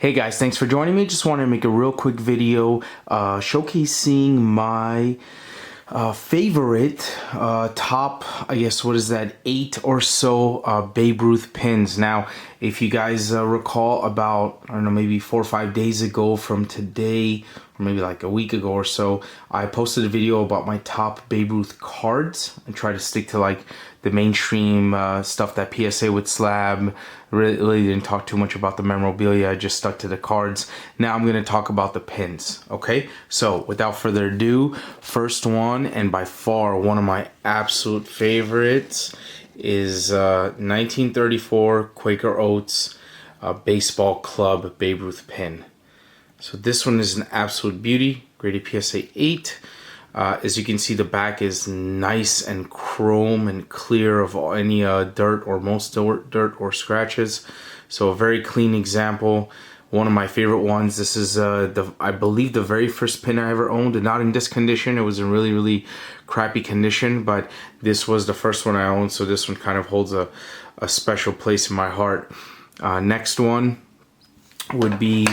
Hey guys, thanks for joining me. Just want to make a real quick video showcasing my favorite top, I guess, what is that, 8 or so Babe Ruth pins. Now, if you guys recall, about, I don't know, maybe 4 or 5 days ago from today, or maybe like a week ago or so, I posted a video about my top Babe Ruth cards and try to stick to like the mainstream stuff that PSA would slab. Really didn't talk too much about the memorabilia. I just stuck to the cards. Now I'm going to talk about the pins. Okay, so without further ado, first one, and by far one of my absolute favorites, is 1934 Quaker Oats baseball club Babe Ruth pin. So this one is an absolute beauty, graded PSA 8. As you can see, the back is nice and chrome and clear of any dirt or most dirt or scratches. So a very clean example. One of my favorite ones. This is I believe the very first pin I ever owned, and not in this condition. It was in really crappy condition, but this was the first one I owned, so this one kind of holds a special place in my heart. Next one would be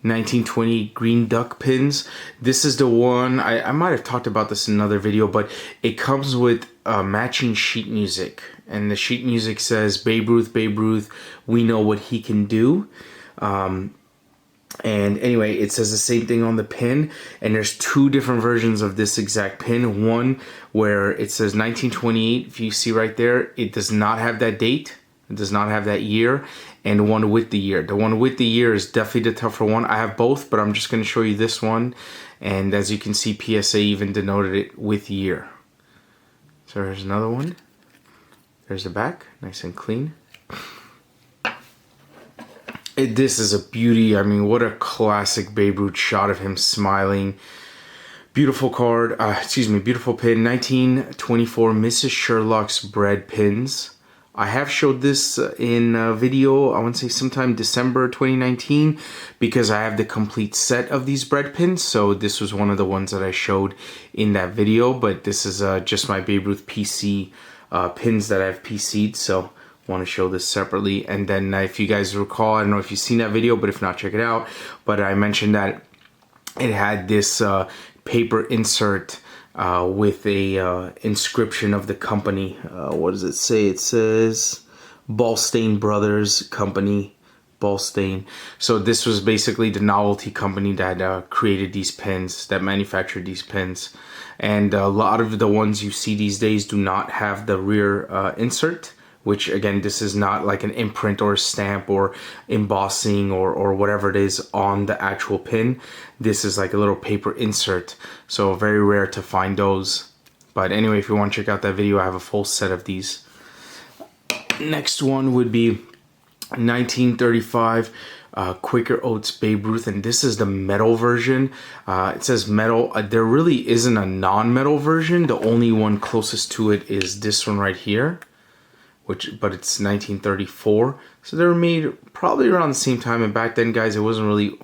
1920 green duck pins. This is the one, I might have talked about this in another video, but it comes with matching sheet music, and the sheet music says, Babe Ruth, we know what he can do. And anyway, it says the same thing on the pin, and there's 2 different versions of this exact pin. One where it says 1928, if you see right there, it does not have that date. It does not have that year, and one with the year. The one with the year is definitely the tougher one. I have both, but I'm just going to show you this one. And as you can see, PSA even denoted it with year. So here's another one. There's the back, nice and clean. This is a beauty. I mean, what a classic Babe Ruth shot of him smiling. Beautiful card, beautiful pin. 1924 Mrs. Sherlocks bread pins. I have showed this in a video, I want to say sometime December 2019, because I have the complete set of these bread pins. So this was one of the ones that I showed in that video, but this is just my Babe Ruth PC pins that I've PC'd, so I want to show this separately. And then if you guys recall, I don't know if you've seen that video, but if not, check it out. But I mentioned that it had this paper insert with a inscription of the company. What does it say? It says Ballstain Brothers Company, Ballstain. So this was basically the novelty company that created these pins, that manufactured these pins. And a lot of the ones you see these days do not have the rear insert, which again, this is not like an imprint or a stamp or embossing or whatever it is on the actual pin. This is like a little paper insert, so very rare to find those. But anyway, if you want to check out that video, I have a full set of these. Next one would be 1935 Quaker Oats Babe Ruth, and this is the metal version. It says metal. There really isn't a non-metal version. The only one closest to it is this one right here. But it's 1934, so they were made probably around the same time. And back then, guys, it wasn't really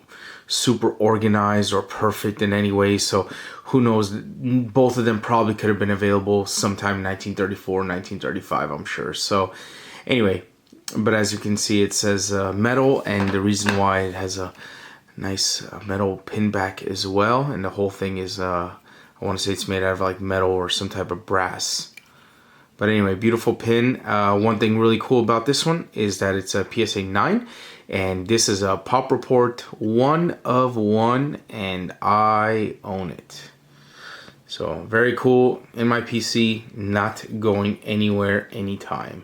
super organized or perfect in any way, so who knows, both of them probably could have been available sometime in 1934, 1935, I'm sure. So anyway, but as you can see, it says metal, and the reason why it has a nice metal pin back as well, and the whole thing is I want to say it's made out of like metal or some type of brass. But anyway, beautiful pin. One thing really cool about this one is that it's a PSA 9, and this is a Pop Report 1 of 1, and I own it. So very cool in my PC, not going anywhere anytime.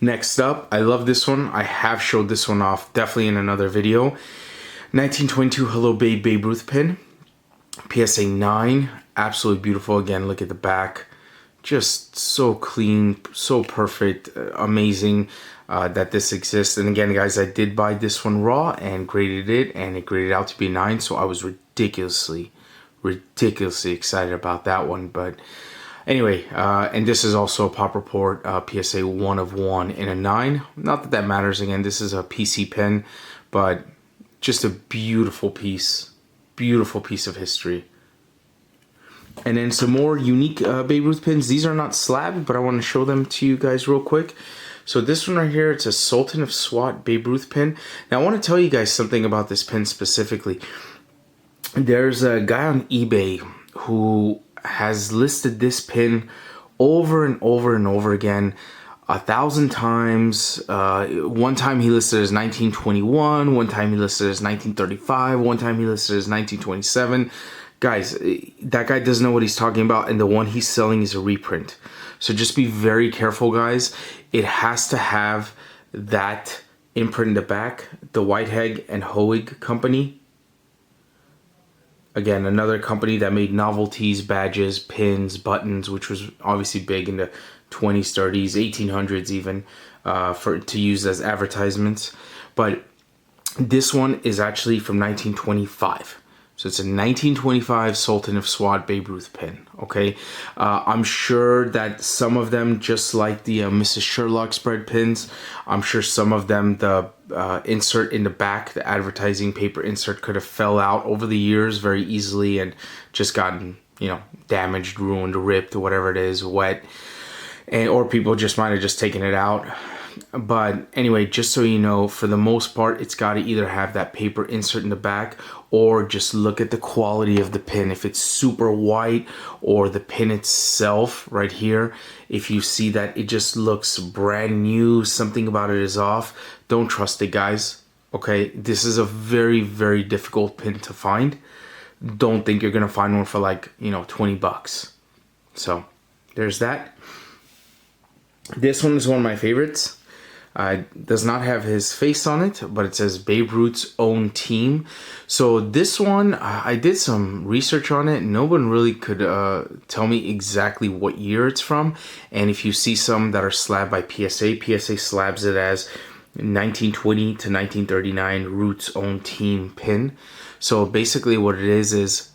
Next up, I love this one. I have showed this one off definitely in another video. 1922 Hello Babe Ruth pin, PSA 9, absolutely beautiful. Again, look at the back, just so clean, so perfect, amazing that this exists. And again, guys, I did buy this one raw and graded it, and it graded out to be 9, so I was ridiculously excited about that one. But anyway, and this is also a Pop Report PSA 1 of 1 in a 9. Not that that matters. Again, this is a PC pen, but just a beautiful piece of history. And then some more unique Babe Ruth pins. These are not slabbed, but I want to show them to you guys real quick. So this one right here, it's a Sultan of SWAT Babe Ruth pin. Now I want to tell you guys something about this pin specifically. There's a guy on eBay who has listed this pin over and over and over again 1,000 times. One time he listed it as 1921, one time he listed it as 1935, one time he listed it as 1927. Guys, that guy doesn't know what he's talking about, and the one he's selling is a reprint. So just be very careful, guys. It has to have that imprint in the back, the Whitehead and Hoig company. Again, another company that made novelties, badges, pins, buttons, which was obviously big in the 20s, 30s, 1800s even, to use as advertisements. But this one is actually from 1925. So it's a 1925 Sultan of SWAT Babe Ruth pin, okay? I'm sure that some of them, just like the Mrs. Sherlocks spread pins, I'm sure some of them, the insert in the back, the advertising paper insert, could have fell out over the years very easily and just gotten, you know, damaged, ruined, ripped, whatever it is, wet. Or people just might have just taken it out. But anyway, just so you know, for the most part, it's got to either have that paper insert in the back, or just look at the quality of the pin. If it's super white, or the pin itself right here, if you see that it just looks brand new, something about it is off, don't trust it, guys. Okay, this is a very, very difficult pin to find. Don't think you're gonna find one for like, you know, 20 bucks. So there's that. This one is one of my favorites. Does not have his face on it, but it says Babe Ruth's own team. So this one, I did some research on it. No one really could tell me exactly what year it's from. And if you see some that are slabbed by PSA, PSA slabs it as 1920 to 1939 Ruth's own team pin. So basically what it is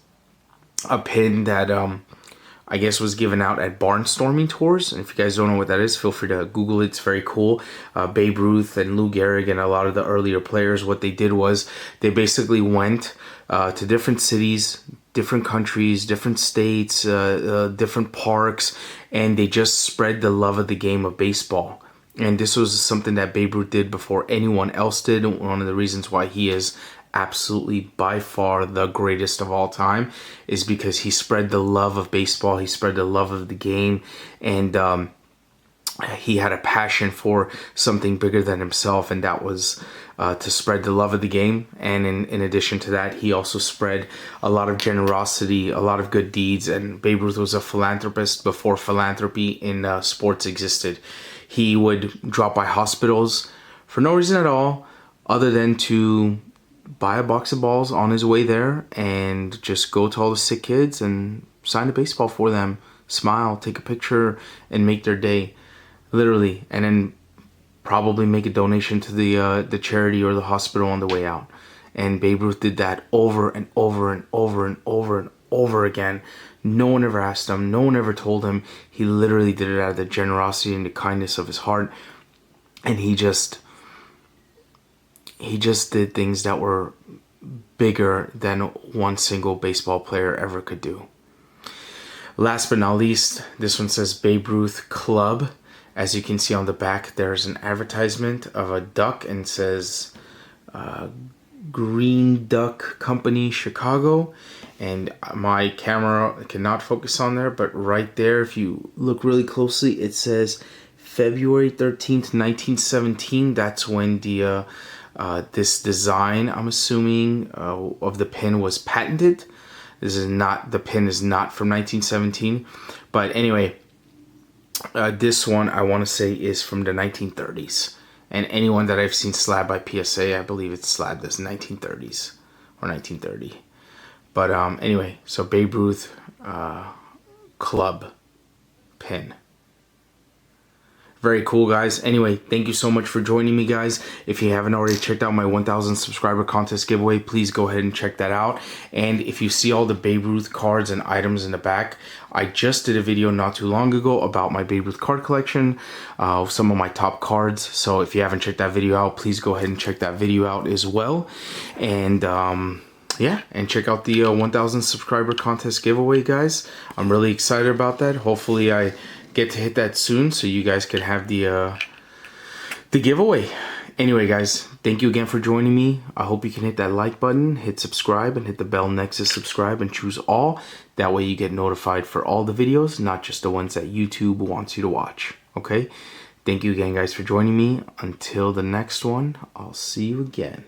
a pin that I guess was given out at barnstorming tours. And if you guys don't know what that is, feel free to Google it. It's very cool. Babe Ruth and Lou Gehrig and a lot of the earlier players, what they did was they basically went to different cities, different countries, different states, different parks, and they just spread the love of the game of baseball. And this was something that Babe Ruth did before anyone else did. One of the reasons why he is absolutely by far the greatest of all time is because he spread the love of baseball, he spread the love of the game, and he had a passion for something bigger than himself, and that was to spread the love of the game. And in addition to that, he also spread a lot of generosity, a lot of good deeds. And Babe Ruth was a philanthropist before philanthropy in sports existed. He would drop by hospitals for no reason at all other than to buy a box of balls on his way there and just go to all the sick kids and sign a baseball for them, smile, take a picture, and make their day, literally. And then probably make a donation to the charity or the hospital on the way out. And Babe Ruth did that over and over and over and over and over again. No one ever asked him. No one ever told him. He literally did it out of the generosity and the kindness of his heart. And he just did things that were bigger than one single baseball player ever could do. Last but not least, this one says Babe Ruth Club. As you can see on the back, there's an advertisement of a duck and says Green Duck Company, Chicago. And my camera cannot focus on there, but right there, if you look really closely, it says February 13th, 1917. That's when the this design, I'm assuming, of the pin was patented. The pin is not from 1917. But anyway, this one I want to say is from the 1930s. And anyone that I've seen slabbed by PSA, I believe it's slabbed as 1930s or 1930. But anyway, so Babe Ruth Club pin. Very cool, guys. Anyway, thank you so much for joining me, guys. If you haven't already checked out my 1,000 subscriber contest giveaway, please go ahead and check that out. And if you see all the Babe Ruth cards and items in the back, I just did a video not too long ago about my Babe Ruth card collection, some of my top cards. So if you haven't checked that video out, please go ahead and check that video out as well. And yeah, and check out the 1,000 subscriber contest giveaway, guys. I'm really excited about that. Hopefully I get to hit that soon so you guys can have the giveaway. Anyway, guys, thank you again for joining me. I hope you can hit that like button, hit subscribe, and hit the bell next to subscribe and choose all. That way you get notified for all the videos, not just the ones that YouTube wants you to watch. Okay? Thank you again, guys, for joining me. Until the next one, I'll see you again.